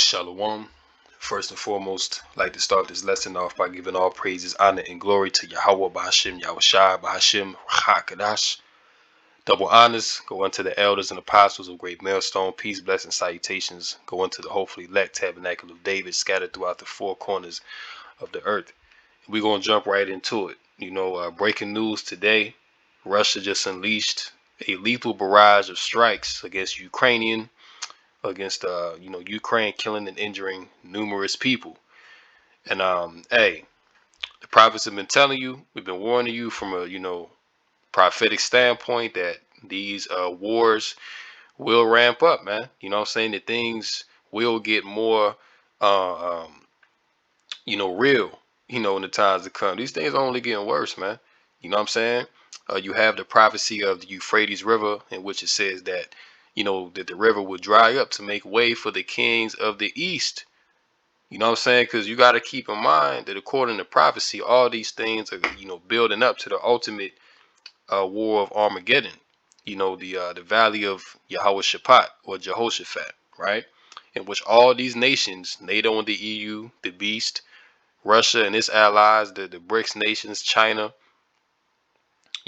Shalom. First and foremost, I'd like to start this lesson off by giving all praises, honor, and glory to Yahweh Bahashim, Yahushai Bahashim, Kadash. Double honors go unto the elders and apostles of Great Millstone. Peace, blessings, salutations go unto the hopefully elect tabernacle of David scattered throughout the four corners of the earth. We're going to jump right into it. Breaking news today, Russia just unleashed a lethal barrage of strikes against Ukraine, killing and injuring numerous people. And hey, the prophets have been telling you, we've been warning you from a prophetic standpoint that these wars will ramp up, man. You know what I'm saying? That things will get more real, in the times to come. These things are only getting worse, man. You know what I'm saying? You have the prophecy of the Euphrates River, in which it says that, that the river will dry up to make way for the kings of the east. You know what I'm saying? Because you got to keep in mind that according to prophecy, all these things are, building up to the ultimate war of Armageddon. The valley of Yahweh Shaphat or Jehoshaphat, right? In which all these nations, NATO and the EU, the beast, Russia and its allies, the BRICS nations, China,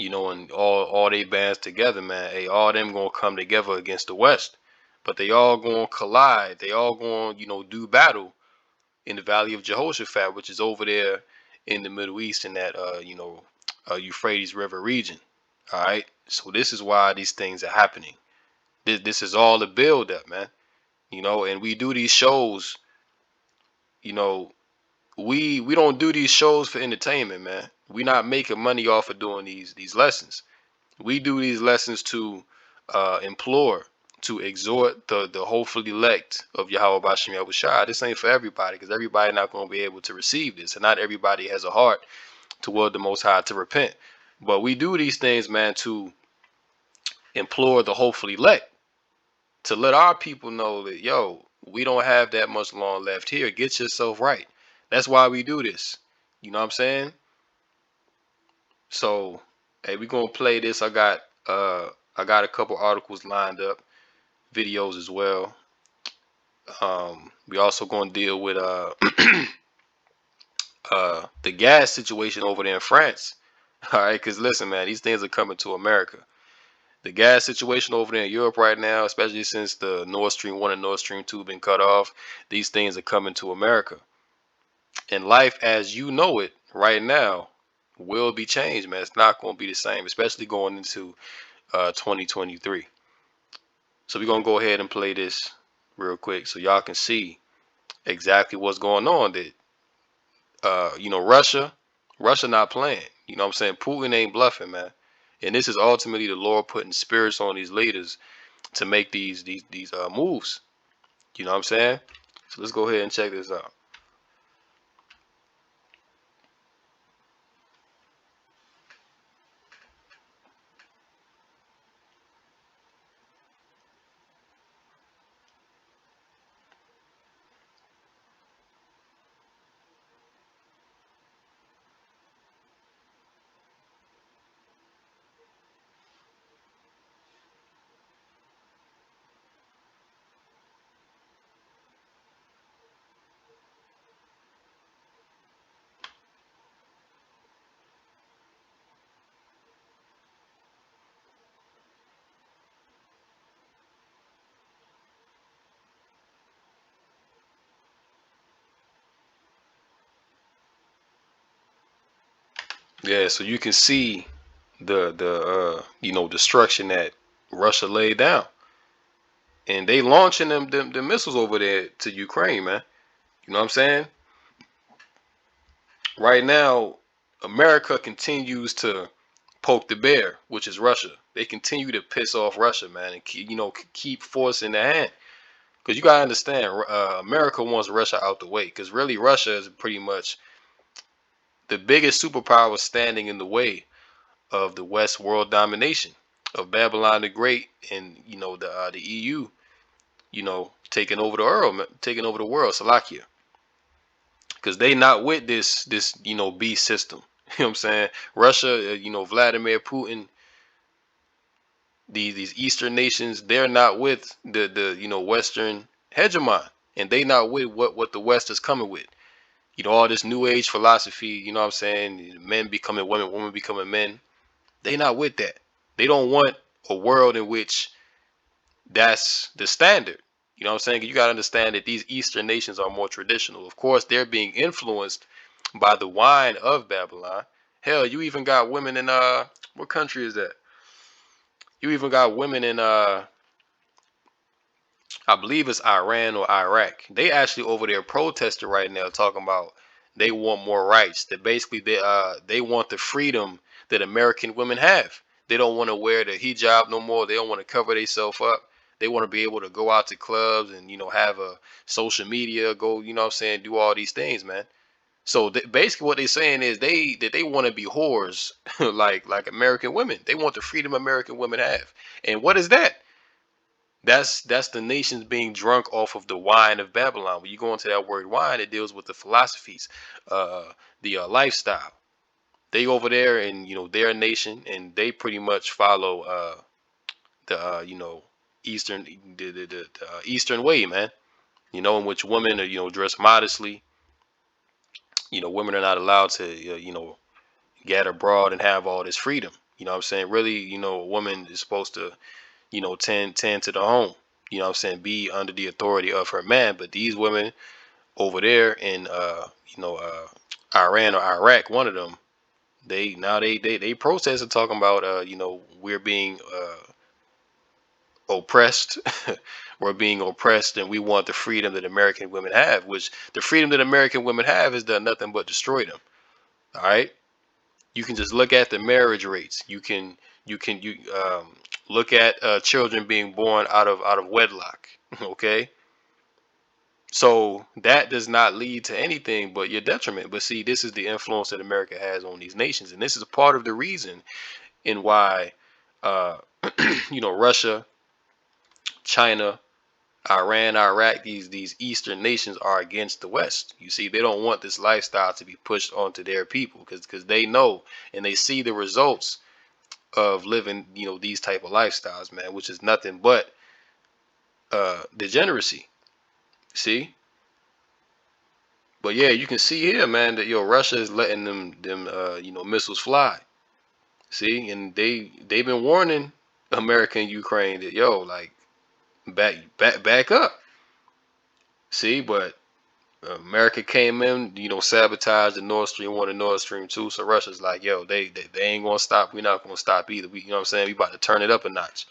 and all they bands together, man. Hey, all them gonna come together against the West, but they all gonna collide. They all gonna, do battle in the Valley of Jehoshaphat, which is over there in the Middle East in that, Euphrates River region. All right. So this is why these things are happening. This is all a build up, man. And we do these shows, we don't do these shows for entertainment, man. We not making money off of doing these lessons. We do these lessons to implore, to exhort the hopeful elect of Yahweh Bashim Yahushua. This ain't for everybody, because everybody not going to be able to receive this, and not everybody has a heart toward the Most High to repent. But we do these things, man, to implore the hopeful elect, to let our people know that, yo, we don't have that much long left here. Get yourself right. That's why we do this. You know what I'm saying? So, hey, we're gonna play this. I got a couple articles lined up, videos as well. We also gonna deal with the gas situation over there in France. All right, because listen, man, these things are coming to America. The gas situation over there in Europe right now, especially since the Nord Stream 1 and Nord Stream 2 been cut off, these things are coming to America. And life as you know it right now will be changed, man. It's not going to be the same, especially going into 2023. So we're going to go ahead and play this real quick so y'all can see exactly what's going on. That, Russia not playing. You know what I'm saying? Putin ain't bluffing, man. And this is ultimately the Lord putting spirits on these leaders to make these moves. You know what I'm saying? So let's go ahead and check this out. Yeah, so you can see the destruction that Russia laid down, and they launching them missiles over there to Ukraine, man. You know what I'm saying? Right now, America continues to poke the bear, which is Russia. They continue to piss off Russia, man, and keep force in their hand. Because you gotta understand, America wants Russia out the way. Because really, Russia is pretty much the biggest superpower standing in the way of the West world domination of Babylon the Great, and the EU, taking over the world, Salakia, because they not with this beast system. You know what I'm saying? Russia, Vladimir Putin, these Eastern nations, they're not with the Western hegemon, and they not with what the West is coming with. You know, all this new age philosophy, you know what I'm saying? Men becoming women, women becoming men. They not with that. They don't want a world in which that's the standard. You know what I'm saying? You got to understand that these Eastern nations are more traditional. Of course, they're being influenced by the wine of Babylon. Hell, you even got women in what country is that? You even got women in I believe it's Iran or Iraq. They actually over there protesting right now, talking about they want more rights. That basically they want the freedom that American women have. They don't want to wear the hijab no more. They don't want to cover themselves up. They want to be able to go out to clubs and have a social media, go, you know what I'm saying, do all these things, man. So basically what they're saying is they want to be whores like American women. They want the freedom American women have. And what is that? That's the nations being drunk off of the wine of Babylon. When you go into that word wine, it deals with the philosophies, uh, the lifestyle. They over there in their nation, and they pretty much follow the Eastern the Eastern way, man. In which women are dressed modestly. Women are not allowed to get abroad and have all this freedom. You know what I'm saying? Really, a woman is supposed to tend to the home. You know what I'm saying? Be under the authority of her man. But these women over there in Iran or Iraq, one of them, they protest and talking about we're being oppressed. We're being oppressed, and we want the freedom that American women have, which the freedom that American women have has done nothing but destroy them. All right. You can just look at the marriage rates. You can look at children being born out of wedlock. Okay, so that does not lead to anything but your detriment. But see, this is the influence that America has on these nations, and this is part of the reason in why uh, Russia, China, Iran, Iraq, these Eastern nations are against the West. You see, they don't want this lifestyle to be pushed onto their people because they know and they see the results of living, these type of lifestyles, man, which is nothing but degeneracy. See, but yeah, you can see here, man, that Russia is letting them missiles fly. See, and they've been warning America and Ukraine that like back up. See, but America came in, sabotaged the Nord Stream 1 and Nord Stream 2. So Russia's like, they ain't gonna stop. We're not gonna stop either. You know what I'm saying? We about to turn it up a notch,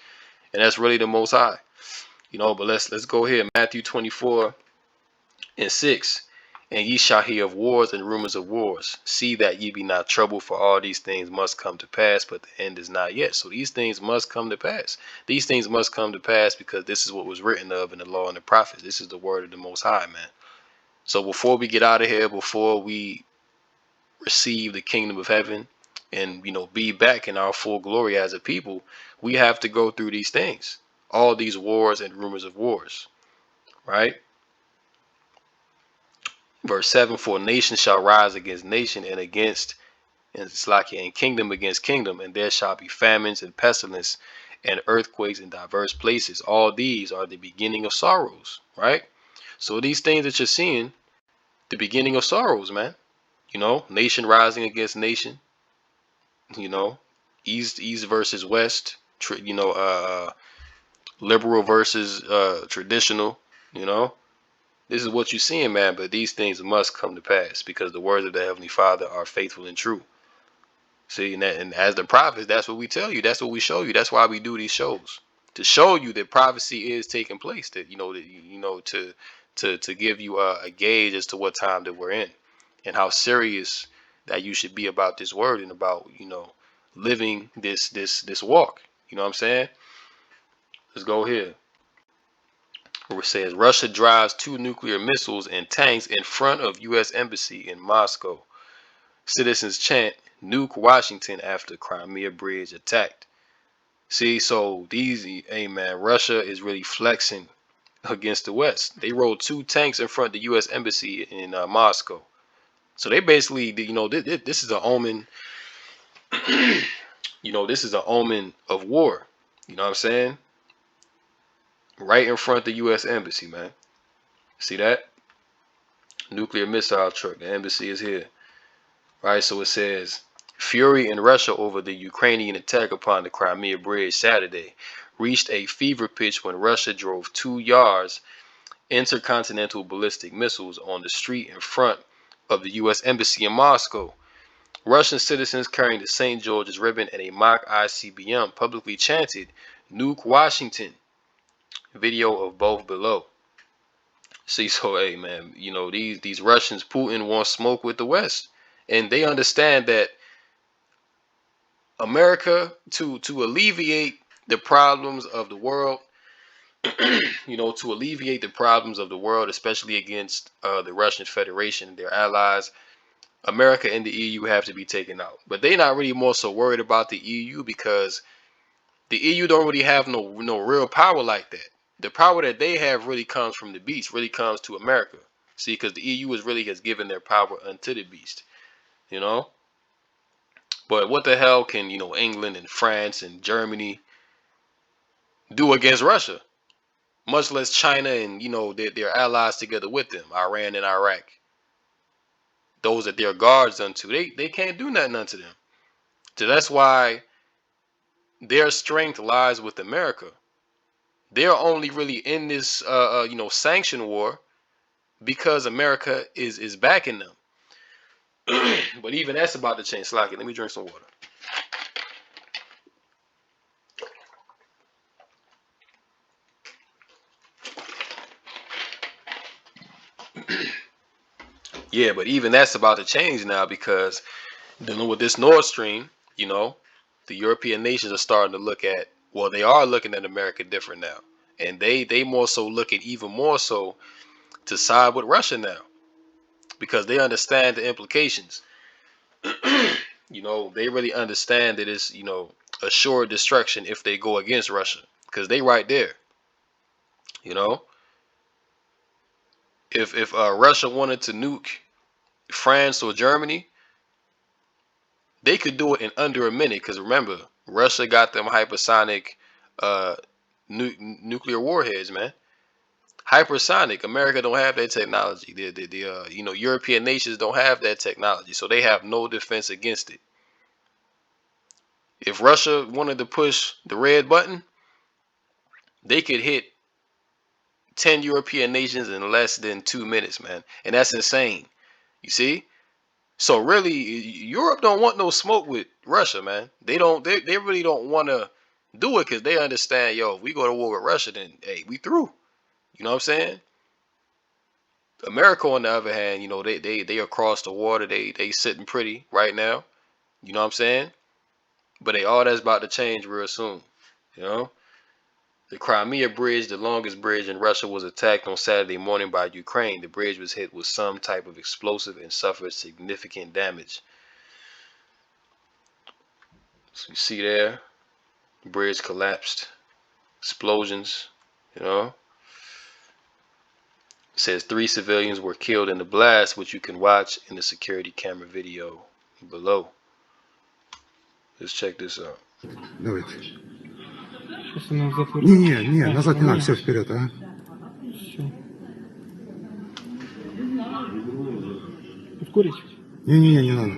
and that's really the Most High. But let's go here. Matthew 24:6. And ye shall hear of wars and rumors of wars. See that ye be not troubled, for all these things must come to pass, but the end is not yet. So these things must come to pass. These things must come to pass because this is what was written of in the law and the prophets. This is the word of the Most High, man. So before we get out of here, before we receive the kingdom of heaven and be back in our full glory as a people, we have to go through these things, all these wars and rumors of wars, right? Verse 7, for nation shall rise against nation and kingdom against kingdom, and there shall be famines and pestilence and earthquakes in diverse places. All these are the beginning of sorrows, right? So these things that you're seeing, the beginning of sorrows, man. Nation rising against nation, you know, east versus west, liberal versus traditional, you know. This is what you're seeing, man, but these things must come to pass because the words of the Heavenly Father are faithful and true. See, and as the prophets, that's what we tell you. That's what we show you. That's why we do these shows, to show you that prophecy is taking place. That to give you a gauge as to what time that we're in, and how serious that you should be about this word and about living this walk. You know what I'm saying? Let's go here. Where it says Russia drives 2 nuclear missiles and tanks in front of U.S. embassy in Moscow. Citizens chant "Nuke Washington" after Crimea bridge attacked. See, so hey man, Russia is really flexing against the West. They rolled 2 tanks in front of the U.S. embassy in Moscow. So they basically, this is an omen. This is an omen of war. You know what I'm saying? Right in front of the U.S. embassy, man. See that? Nuclear missile truck. The embassy is here. Right, so it says fury in Russia over the Ukrainian attack upon the Crimea bridge Saturday reached a fever pitch when Russia drove 2 yards intercontinental ballistic missiles on the street in front of the U.S. Embassy in Moscow. Russian citizens carrying the St. George's ribbon and a mock ICBM publicly chanted, "Nuke Washington." Video of both below. See, so hey man, you know these Russians, Putin wants smoke with the West, and they understand that America to alleviate the problems of the world, to alleviate the problems of the world, especially against the Russian Federation and their allies, America and the EU have to be taken out. But they're not really more so worried about the EU because the EU don't really have no real power like that. The power that they have really comes from the beast, really comes to America. See, because the EU has given their power unto the beast, you know. But what the hell can England and France and Germany do against Russia? Much less China and their allies together with them, Iran and Iraq. Those that they're guards unto, they can't do nothing unto them. So that's why their strength lies with America. They're only really in this sanction war because America is backing them. But even that's about to change. Slack it. Let me drink some water. Yeah, but even that's about to change now because dealing with this Nord Stream, the European nations are starting to look at, well, they are looking at America different now. And they more so look at even more so to side with Russia now because they understand the implications. They really understand that it's, assured destruction if they go against Russia because they right there. If Russia wanted to nuke France or Germany, they could do it in under a minute because remember, Russia got them hypersonic nuclear warheads, man. Hypersonic. America don't have that technology. The European nations don't have that technology, so they have no defense against it. If Russia wanted to push the red button, they could hit 10 European nations in less than 2 minutes, man. And that's insane. You see? So really, Europe don't want no smoke with Russia, man. They really don't want to do it because they understand, yo, if we go to war with Russia, then hey, we through. You know what I'm saying? America, on the other hand, they across the water. They sitting pretty right now. You know what I'm saying? But all that's about to change real soon. The Crimea bridge, the longest bridge in Russia, was attacked on Saturday morning by Ukraine. The bridge was hit with some type of explosive and suffered significant damage. So you see there, the bridge collapsed, explosions. It says 3 civilians were killed in the blast, which you can watch in the security camera video below. Let's check this out. Давайте. Не, назад не надо, все вперед, а? Ускорить? Не надо.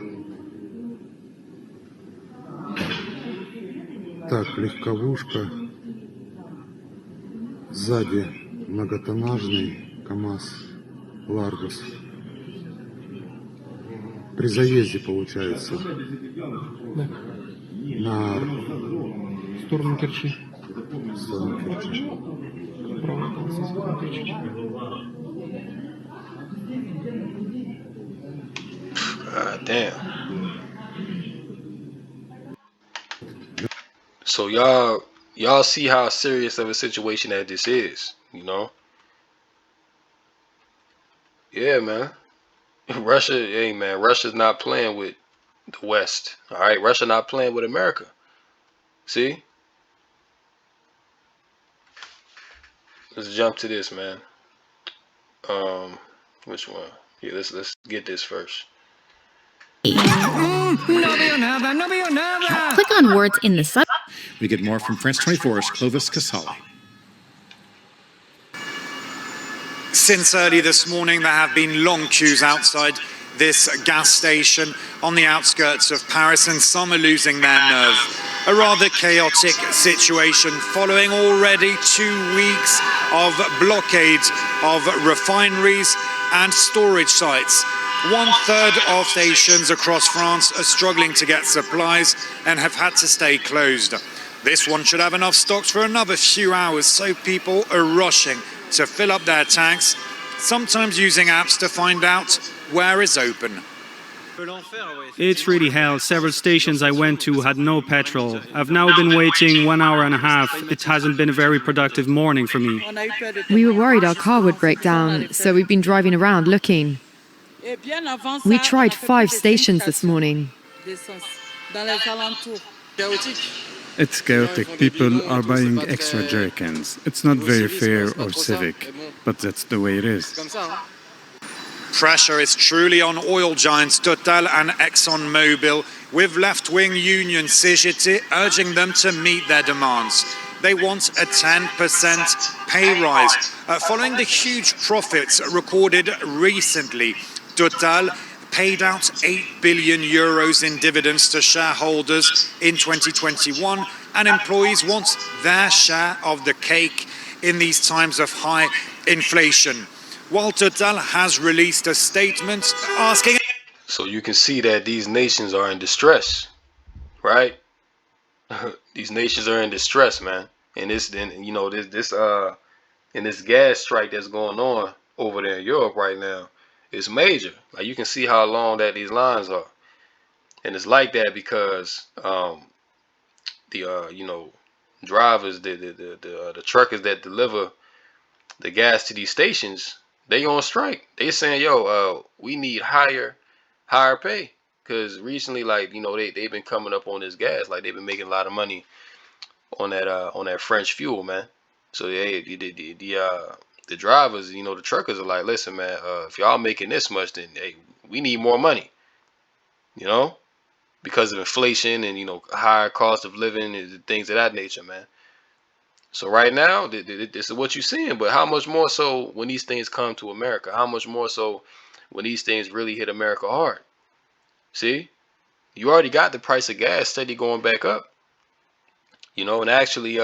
Так, легковушка. Сзади многотоннажный КамАЗ Ларгус. При заезде получается. Да. На сторону Керчи. Правая полоса сторону Керчи. God damn. So y'all see how serious of a situation that this is, Yeah, man. Russia's not playing with the West. All right, Russia not playing with America. See? Let's jump to this, man. Which one? Yeah, let's get this first. Click on words in the sub. We get more from France 24's Clovis Casale. Since early this morning, there have been long queues outside this gas station on the outskirts of Paris, and some are losing their nerve. A rather chaotic situation following already 2 weeks of blockades of refineries and storage sites. 1/3 of stations across France are struggling to get supplies and have had to stay closed. This one should have enough stocks for another few hours, so people are rushing to fill up their tanks, sometimes using apps to find out where is open. It's really hell. Several stations I went to had no petrol. I've now been waiting 1 hour and a half. It hasn't been a very productive morning for me. We were worried our car would break down, so we've been driving around looking. We tried 5 stations this morning. It's chaotic. People are buying extra jerrycans. It's not very fair or civic, but that's the way it is. Pressure is truly on oil giants Total and ExxonMobil, with left-wing union CGT urging them to meet their demands. They want a 10% pay rise, following the huge profits recorded recently. Total paid out 8 billion euros in dividends to shareholders in 2021, and employees want their share of the cake in these times of high inflation. While Total has released a statement asking... So you can see that these nations are in distress, right? These nations are in distress, man. And this gas strike that's going on over there in Europe right now is major. Like, you can see how long that these lines are, and it's like that because drivers, the truckers that deliver the gas to these stations, they on strike. They saying, yo, we need higher pay, because recently, like, they've been coming up on this gas, like they've been making a lot of money on that French fuel, man. So the drivers, the truckers are like, listen, man, if y'all making this much, then hey, we need more money, because of inflation and higher cost of living and things of that nature, man. So right now, this is what you're seeing, but how much more so when these things come to America? How much more so when these things really hit America hard? See, you already got the price of gas steady going back up, and actually,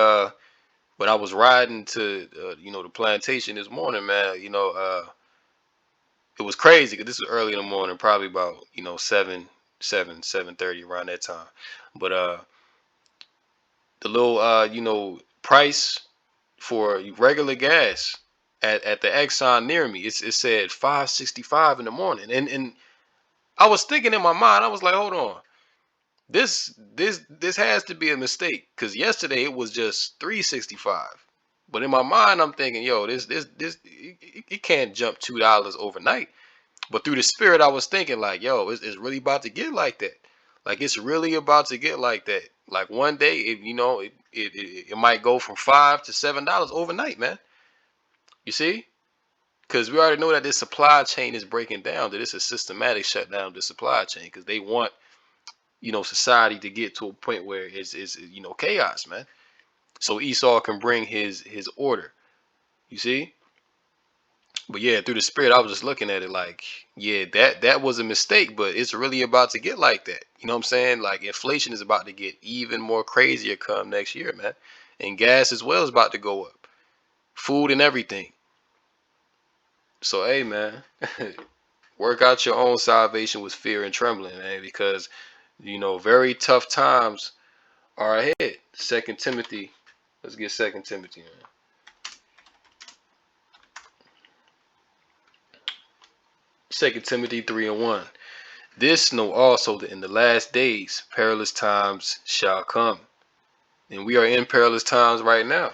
when I was riding to, the plantation this morning, man, it was crazy because this was early in the morning, probably about, 7:30 around that time. But the little, price for regular gas at the Exxon near me, it said $5.65 in the morning, and I was thinking in my mind, I was like, hold on, this has to be a mistake, because yesterday it was just $3.65. But in my mind, I'm thinking, yo, this it can't jump $2 overnight. But through the spirit, I was thinking, like, yo, it's really about to get like that. Like, it's really about to get like that. Like, one day, it might go from $5 to $7 overnight, man. You see? Because we already know that this supply chain is breaking down. That it's a systematic shutdown of the supply chain, because they want, society to get to a point where it's chaos, man. So Esau can bring his order. You see? But yeah, through the spirit, I was just looking at it like, yeah, that was a mistake, but it's really about to get like that. You know what I'm saying? Like, inflation is about to get even more crazier come next year, man. And gas as well is about to go up. Food and everything. So, hey, man, work out your own salvation with fear and trembling, man, because, very tough times are ahead. 2 Timothy. Let's get 2 Timothy, man. 2 Timothy 3:1. This know also that in the last days perilous times shall come. And we are in perilous times right now.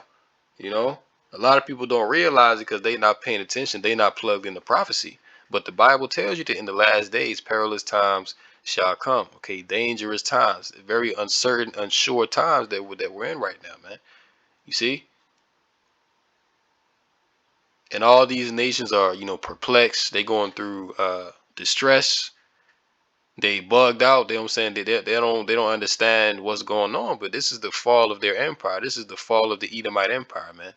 A lot of people don't realize it because they're not paying attention. They're not plugged into prophecy. But the Bible tells you that in the last days perilous times shall come. Okay, dangerous times, very uncertain, unsure times that we're in right now, man. You see? And all these nations are, perplexed. They going through distress. They bugged out. They don't saying they don't understand what's going on. But this is the fall of their empire. This is the fall of the Edomite Empire, man.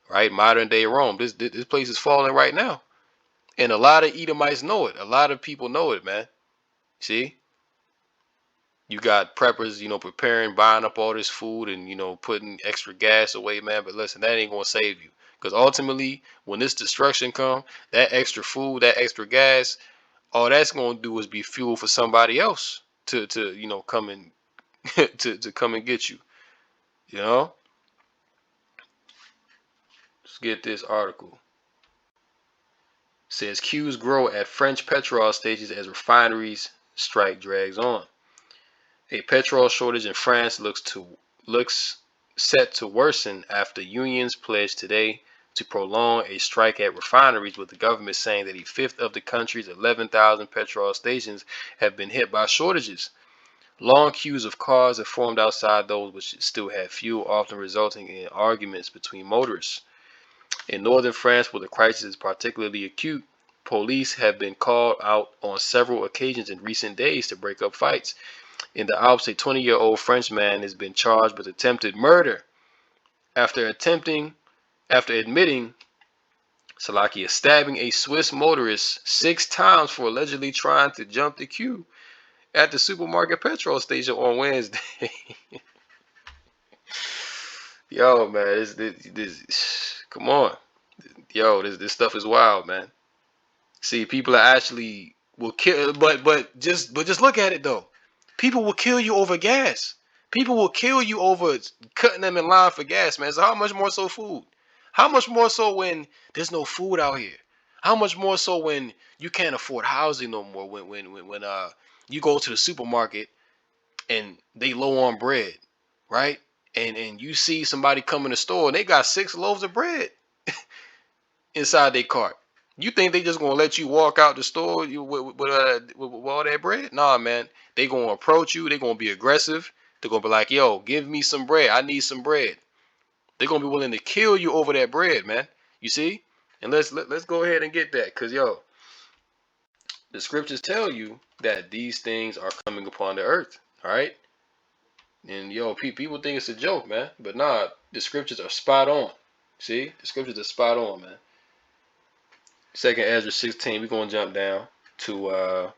right? Modern day Rome. This place is falling right now. And a lot of Edomites know it. A lot of people know it, man. See? You got preppers, preparing, buying up all this food and, putting extra gas away, man. But listen, that ain't going to save you. Because ultimately, when this destruction come, that extra food, that extra gas, all that's going to do is be fuel for somebody else to come and to come and get you. Let's get this article. It says queues grow at French petrol stations as refineries strike drags on. A petrol shortage in France looks set to worsen after unions pledged today to prolong a strike at refineries, with the government saying that a fifth of the country's 11,000 petrol stations have been hit by shortages. Long queues of cars have formed outside those which still have fuel, often resulting in arguments between motorists. In northern France, where the crisis is particularly acute, police have been called out on several occasions in recent days to break up fights. In the Alps, a 20-year-old French man has been charged with attempted murder after admitting Salakia stabbing a Swiss motorist 6 times for allegedly trying to jump the queue at the supermarket petrol station on Wednesday. Yo, man, this come on. Yo, this stuff is wild, man. See, people are actually will kill, but just look at it though. People will kill you over gas. People will kill you over cutting them in line for gas, man. So how much more so food? How much more so when there's no food out here? How much more so when you can't afford housing no more? When you go to the supermarket and they low on bread, right? And you see somebody come in the store and they got 6 loaves of bread inside their cart. You think they just gonna let you walk out the store with all that bread? Nah, man. They gonna approach you. They gonna be aggressive. They're gonna be like, "Yo, give me some bread. I need some bread." They're gonna be willing to kill you over that bread, man. You see? And let's go ahead and get that, cause yo, the scriptures tell you that these things are coming upon the earth. All right. And yo, people think it's a joke, man. But nah, the scriptures are spot on. See, the scriptures are spot on, man. Second Ezra 16, we're going to jump down to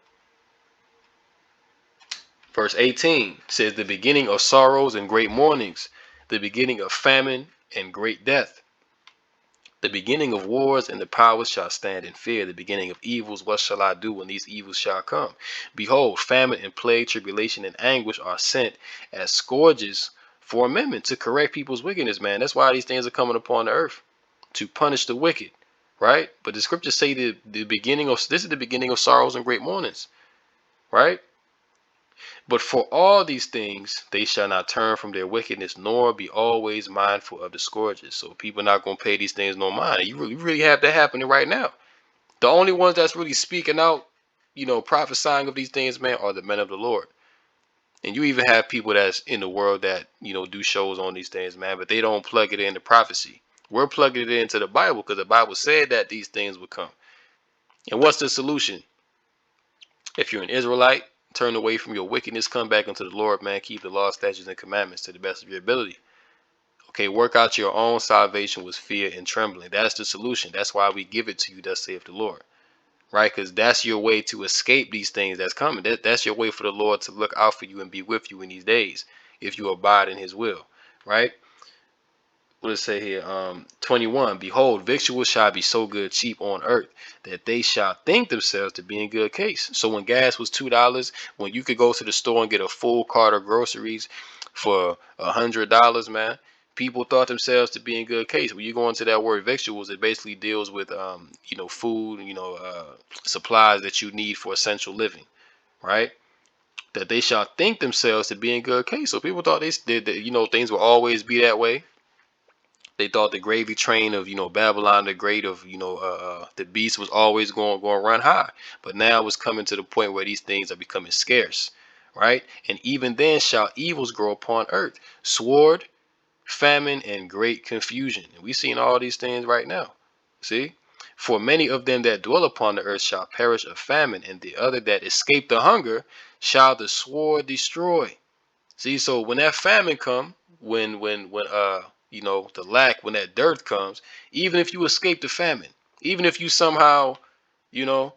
verse 18. It says, the beginning of sorrows and great mournings, the beginning of famine and great death, the beginning of wars, and the powers shall stand in fear, the beginning of evils, what shall I do when these evils shall come? Behold, famine and plague, tribulation and anguish are sent as scourges for amendment to correct people's wickedness, man. That's why these things are coming upon the earth, to punish the wicked. Right? But the scriptures say this is the beginning of sorrows and great mournings. Right? But for all these things, they shall not turn from their wickedness, nor be always mindful of the scourges. So people are not going to pay these things no mind. You really have that happening right now. The only ones that's really speaking out, prophesying of these things, man, are the men of the Lord. And you even have people that's in the world that, do shows on these things, man, but they don't plug it into prophecy. We're plugging it into the Bible because the Bible said that these things would come. And what's the solution? If you're an Israelite, turn away from your wickedness, come back unto the Lord, man. Keep the law, statutes, and commandments to the best of your ability. Okay, work out your own salvation with fear and trembling. That's the solution. That's why we give it to you, thus saith the Lord. Right? Because that's your way to escape these things that's coming. That's your way for the Lord to look out for you and be with you in these days, if you abide in his will. Right? What does it say here? 21. Behold, victuals shall be so good cheap on earth that they shall think themselves to be in good case. So when gas was $2, when you could go to the store and get a full cart of groceries for $100, man, people thought themselves to be in good case. When you go into that word victuals, it basically deals with food, supplies that you need for essential living, right? That they shall think themselves to be in good case. So people thought things will always be that way. They thought the gravy train of Babylon the Great, of the beast, was always going to run high, but now it's coming to the point where these things are becoming scarce, right? And even then shall evils grow upon earth, sword, famine, and great confusion. And we've seen all these things right now. See, for many of them that dwell upon the earth shall perish of famine, and the other that escape the hunger shall the sword destroy. See, so when that famine come, when you know, the lack when that dearth comes, even if you escape the famine, even if you somehow, you know,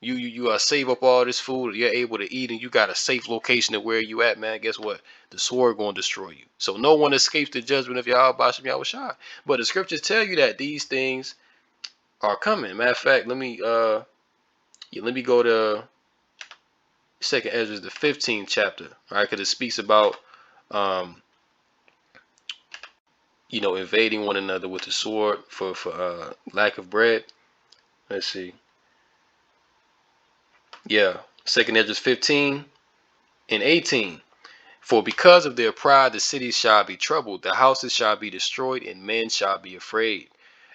you save up all this food, you're able to eat, and you got a safe location of where you at, man. Guess what? The sword gonna destroy you. So no one escapes the judgment of Yahweh Basham Yahushua. But the scriptures tell you that these things are coming. Matter of fact, let me go to Second Ezra, the 15th chapter, right? Because it speaks about um, you know, invading one another with the sword for lack of bread. Let's see. Yeah, Second Ezra 15 and 18. For because of their pride, the cities shall be troubled, the houses shall be destroyed, and men shall be afraid.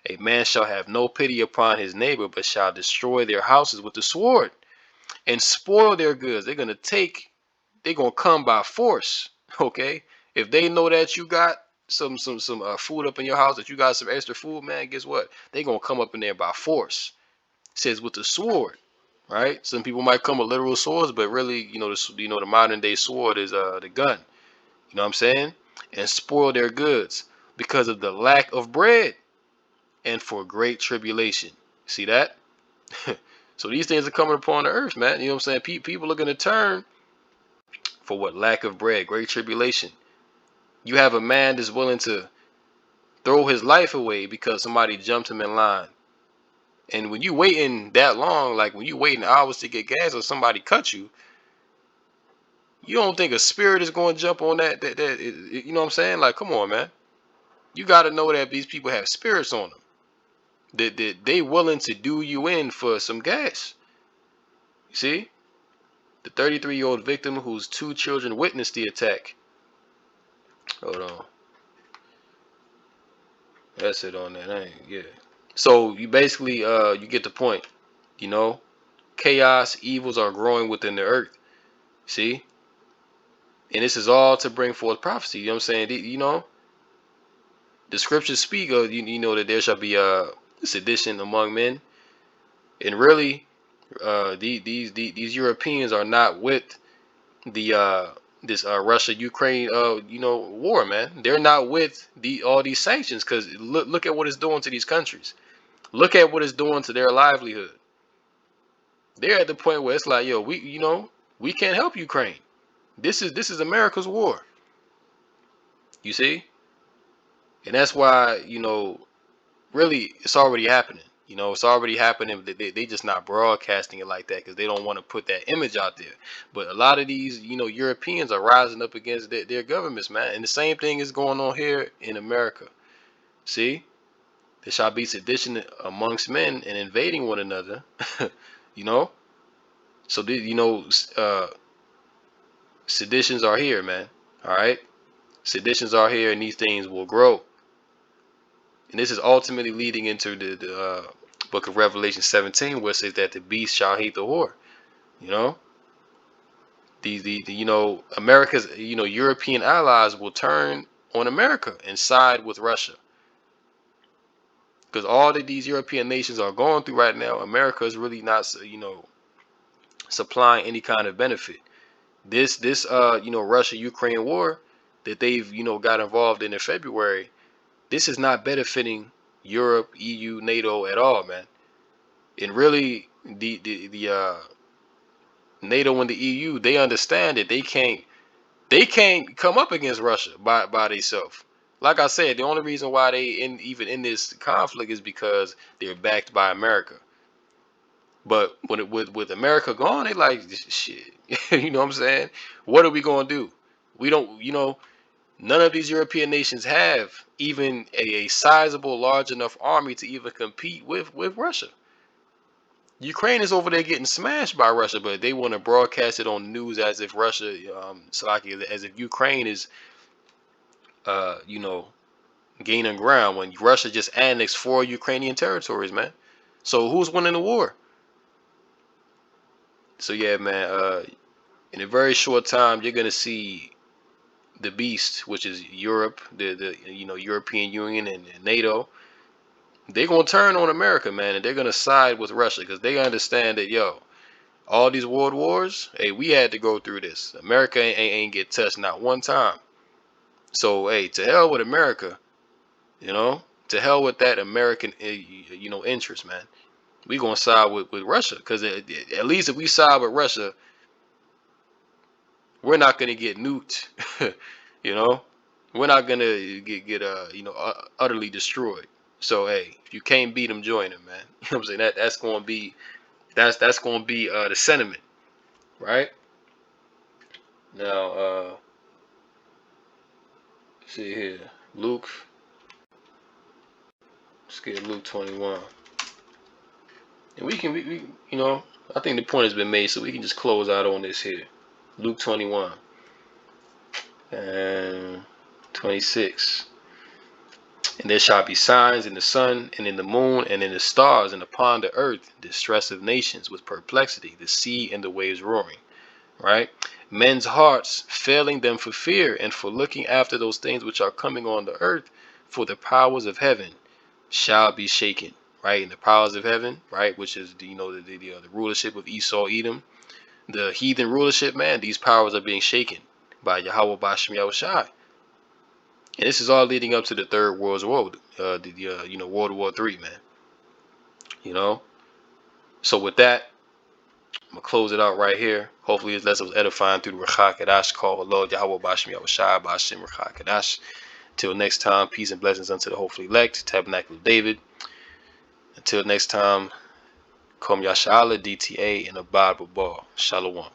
A man shall have no pity upon his neighbor, but shall destroy their houses with the sword and spoil their goods. They're gonna come by force. Okay, if they know that you got some food up in your house, that you got some extra food, man, guess what? They're gonna come up in there by force. It says with the sword, right? Some people might come with literal swords, but really, you know, the modern day sword is the gun. You know what I'm saying? And spoil their goods because of the lack of bread and for great tribulation. See that? So these things are coming upon the earth, man. You know what I'm saying? People are going to turn for what? Lack of bread, great tribulation. You have a man that's willing to throw his life away because somebody jumped him in line. And when you waiting that long, like when you waiting hours to get gas or somebody cut you, you don't think a spirit is going to jump on that? You know what I'm saying? Like, come on, man. You got to know that these people have spirits on them. That they willing to do you in for some gas. You see? The 33-year-old victim whose 2 children witnessed the attack. Hold on. That's it on that. Yeah. So you basically you get the point. You know? Chaos, evils are growing within the earth. See? And this is all to bring forth prophecy. You know what I'm saying? You know? The scriptures speak of you know that there shall be sedition among men. And really, these Europeans are not with the this Russia Ukraine you know war, man. They're not with all these sanctions because look at what it's doing to these countries. Look at what it's doing to their livelihood. They're at the point where it's like, yo, we can't help Ukraine. This is America's war. You see, and that's why really it's already happening. It's already happening. They just not broadcasting it like that because they don't want to put that image out there. But a lot of these, Europeans are rising up against their governments, man. And the same thing is going on here in America. See, there shall be sedition amongst men and invading one another. So seditions are here, man. All right, seditions are here, and these things will grow. And this is ultimately leading into the book of Revelation 17, where it says that the beast shall hate the whore. America's European allies will turn on America and side with Russia, because all that these European nations are going through right now, America is really not supplying any kind of benefit. This Russia Ukraine war that they've got involved in February, this is not benefiting Europe, EU, NATO at all, man. And really, the NATO and the EU, they understand that they can't come up against Russia by themselves. Like I said, the only reason why they even in this conflict is because they're backed by America. But when with America gone, they like shit. You know what I'm saying? What are we gonna do? We don't, none of these European nations have even a sizable, large enough army to even compete with Russia. Ukraine is over there getting smashed by Russia, but they want to broadcast it on the news as if Russia, as if Ukraine is, gaining ground when Russia just annexed 4 Ukrainian territories, man. So who's winning the war? So yeah, man. In a very short time, you're gonna see the beast, which is Europe, the European Union and NATO. They're gonna turn on America, man, and they're gonna side with Russia because they understand that all these world wars, hey, we had to go through this. America ain't get touched not one time. So hey, to hell with America. You know, to hell with that American, you know, interest, man. We gonna side with Russia, because at least if we side with Russia, we're not gonna get nuked. You know, we're not gonna get you know, utterly destroyed. So hey, if you can't beat them, join them, man. You know what I'm saying? That's gonna be the sentiment, right? Now, see here, Luke. Let's get Luke 21, and we you know, I think the point has been made, so we can just close out on this here. Luke 21 and 26. And there shall be signs in the sun and in the moon and in the stars and upon the earth, distress of nations with perplexity, the sea and the waves roaring. Right? Men's hearts failing them for fear and for looking after those things which are coming on the earth, for the powers of heaven shall be shaken. Right? And the powers of heaven, right, which is the, you know, the rulership of Esau, Edom, the heathen rulership, man, these powers are being shaken by Yahweh Bashem Yahushai. And this is all leading up to the Third World War, you know, World War III, man. You know, so with that, I'm gonna close it out right here. Hopefully, this lesson was edifying through the Ruach HaKodesh, call the Lord Yahweh Bashem Yahushai, Bashem Ruach HaKodesh. Until next time, peace and blessings unto the hopefully elect, Tabernacle of David. Until next time, Kom Yashala, DTA, and Abad Babal. Shalom.